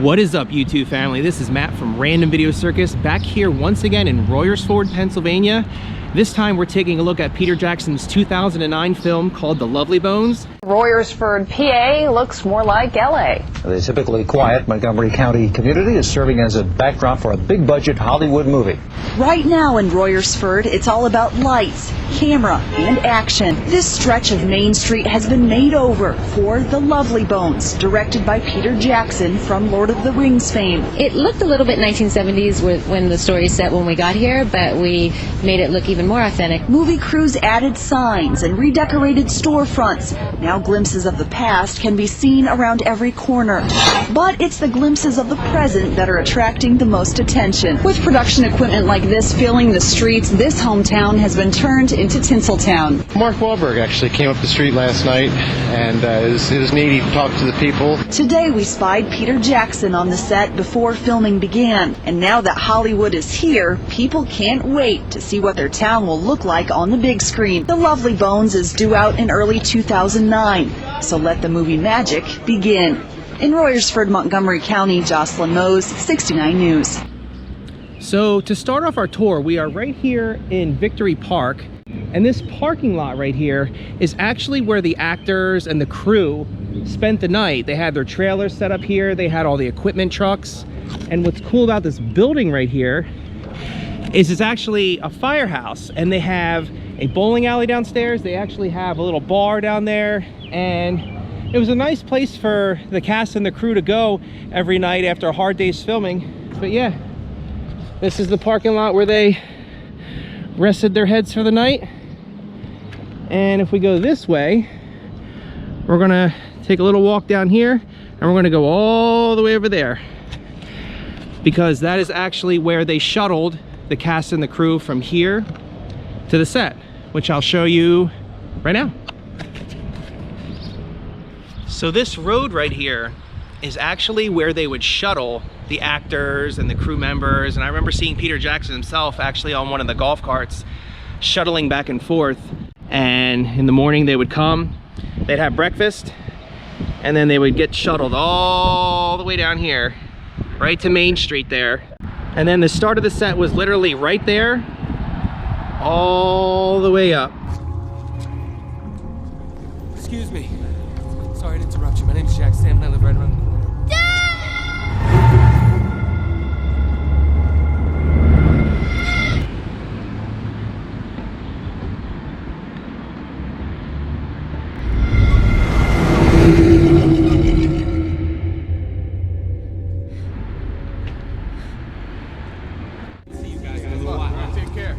What is up, YouTube family? This is Matt from Random Video Circus, back here once again in Royersford, Pennsylvania. This time we're taking a look at Peter Jackson's 2009 film called The Lovely Bones. Royersford, PA looks more like LA. The typically quiet Montgomery County community is serving as a backdrop for a big-budget Hollywood movie. Right now in Royersford, it's all about lights, camera, and action. This stretch of Main Street has been made over for The Lovely Bones, directed by Peter Jackson from Lord of the Rings fame. It looked a little bit 1970s when the story set when we got here, but we made it look even more authentic. Movie crews added signs and redecorated storefronts. Now glimpses of the past can be seen around every corner. But it's the glimpses of the present that are attracting the most attention. With production equipment like this filling the streets, this hometown has been turned into Tinseltown. Mark Wahlberg actually came up the street last night, and it was neat. He talked to the people. Today we spied Peter Jackson on the set before filming began. And now that Hollywood is here, people can't wait to see what their town will look like on the big screen. The Lovely Bones is due out in early 2009, so let the movie magic begin. In Royersford, Montgomery County, Jocelyn Mose, 69 News. So to start off our tour, we are right here in Victory Park, and this parking lot right here is actually where the actors and the crew spent the night. They had their trailers set up here, they had all the equipment trucks, and what's cool about this building right here is it's actually a firehouse, and they have a bowling alley downstairs. They actually have a little bar down there, and it was a nice place for the cast and the crew to go every night after a hard day's filming. But yeah, this is the parking lot where they rested their heads for the night. And if we go this way, we're gonna take a little walk down here, and we're gonna go all the way over there, because that is actually where they shuttled the cast and the crew from here to the set, which I'll show you right now. So this road right here is actually where they would shuttle the actors and the crew members. And I remember seeing Peter Jackson himself actually on one of the golf carts shuttling back and forth. And in the morning they would come, they'd have breakfast, and then they would get shuttled all the way down here, right to Main Street there. And then the start of the set was literally right there, all the way up. Excuse me. Sorry to interrupt you. My name's Jack Sam, and I live right around the corner. See you guys in a little while. Take care.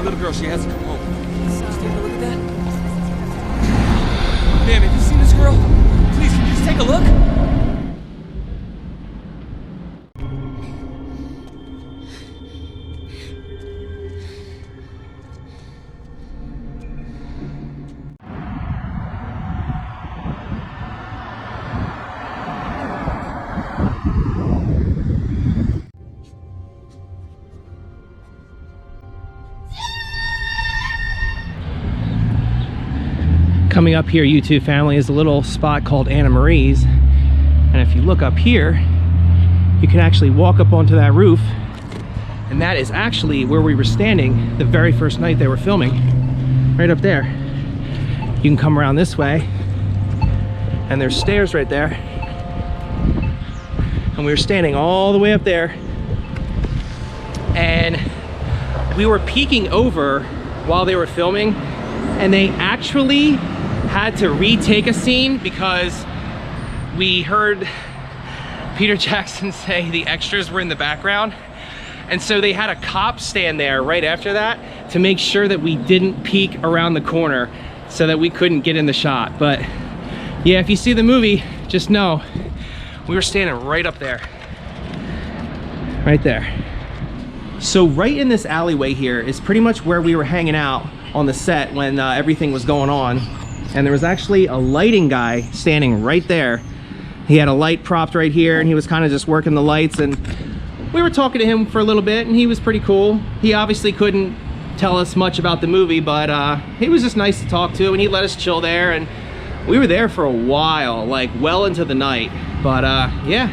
Little girl, she has to come home. Just take a look at that. Ma'am, have you seen this girl? Please, can you just take a look? Coming up here, YouTube family, is a little spot called Anna Marie's. And if you look up here, you can actually walk up onto that roof. And that is actually where we were standing the very first night they were filming, right up there. You can come around this way And there's stairs right there. And we were standing all the way up there. And we were peeking over while they were filming. And they actually had to retake a scene because we heard Peter Jackson say the extras were in the background. And so they had a cop stand there right after that to make sure that we didn't peek around the corner so that we couldn't get in the shot. But yeah, if you see the movie, just know we were standing right up there. Right there. So right in this alleyway here is pretty much where we were hanging out on the set when everything was going on. And there was actually a lighting guy standing right there. He had a light propped right here and he was kind of just working the lights, and we were talking to him for a little bit and he was pretty cool. He obviously couldn't tell us much about the movie, but he was just nice to talk to, and he let us chill there, and we were there for a while, like well into the night. But yeah,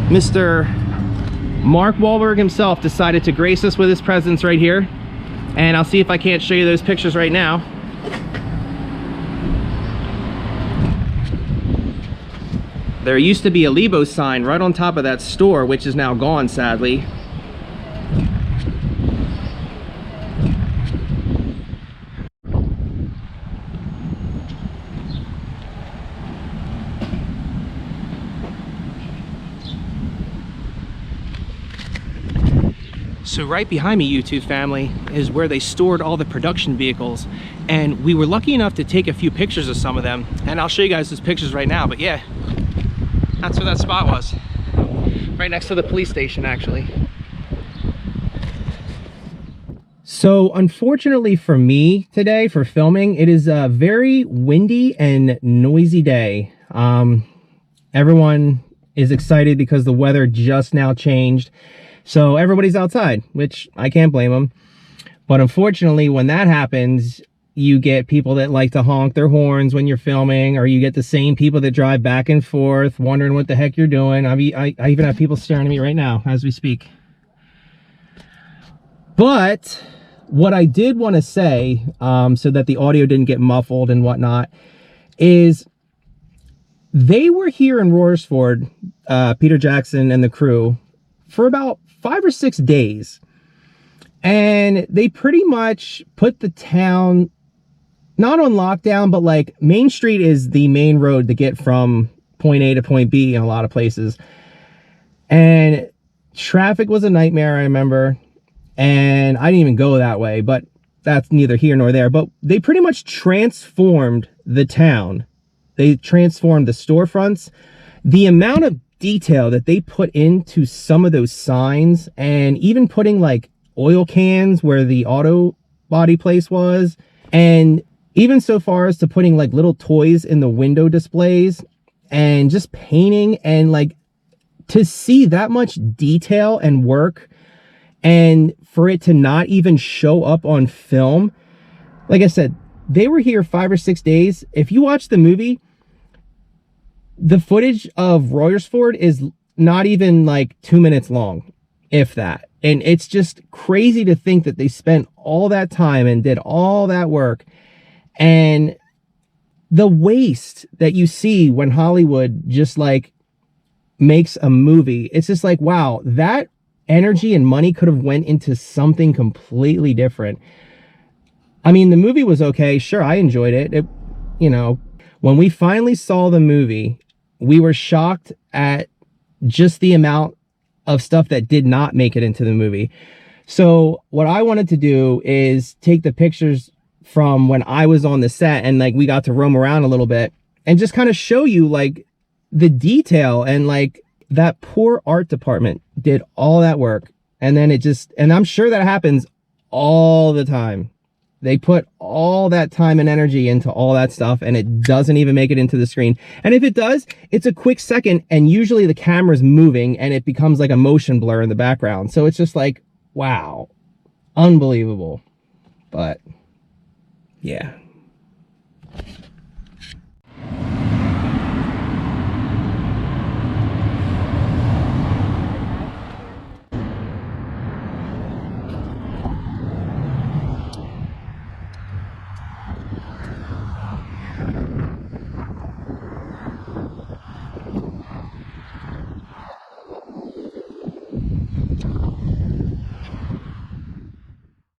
Mr. Mark Wahlberg himself decided to grace us with his presence right here, and I'll see if I can't show you those pictures right now. There used to be a Lebo sign right on top of that store, which is now gone, sadly. So right behind me, YouTube family, is where they stored all the production vehicles, and we were lucky enough to take a few pictures of some of them, and I'll show you guys those pictures right now. But yeah, that's where that spot was, right next to the police station, actually. So unfortunately for me today, for filming, it is a very windy and noisy day. Everyone is excited because the weather just now changed. So everybody's outside, which I can't blame them. But unfortunately, when that happens, you get people that like to honk their horns when you're filming, or you get the same people that drive back and forth wondering what the heck you're doing. I even have people staring at me right now as we speak. But what I did want to say, so that the audio didn't get muffled and whatnot, is they were here in Royersford, Peter Jackson and the crew, for about 5 or 6 days. And they pretty much put the town, not on lockdown, but like Main Street is the main road to get from point A to point B in a lot of places. And traffic was a nightmare, I remember. And I didn't even go that way, but that's neither here nor there. But they pretty much transformed the town. They transformed the storefronts. The amount of detail that they put into some of those signs, and even putting like oil cans where the auto body place was, and even so far as to putting like little toys in the window displays, and just painting, and like to see that much detail and work, and for it to not even show up on film. Like I said, they were here 5 or 6 days. If you watch the movie, the footage of Royersford is not even like 2 minutes long, if that. And it's just crazy to think that they spent all that time and did all that work. And the waste that you see when Hollywood just like makes a movie, it's just like, wow, that energy and money could have went into something completely different. I mean, the movie was okay. Sure, I enjoyed it. You know, when we finally saw the movie, we were shocked at just the amount of stuff that did not make it into the movie. So what I wanted to do is take the pictures from when I was on the set, and like we got to roam around a little bit and just kind of show you like the detail, and like that poor art department did all that work. And then it just, and I'm sure that happens all the time. They put all that time and energy into all that stuff, and it doesn't even make it into the screen. And if it does, it's a quick second, and usually the camera's moving and it becomes like a motion blur in the background. So it's just like, wow, unbelievable. But yeah.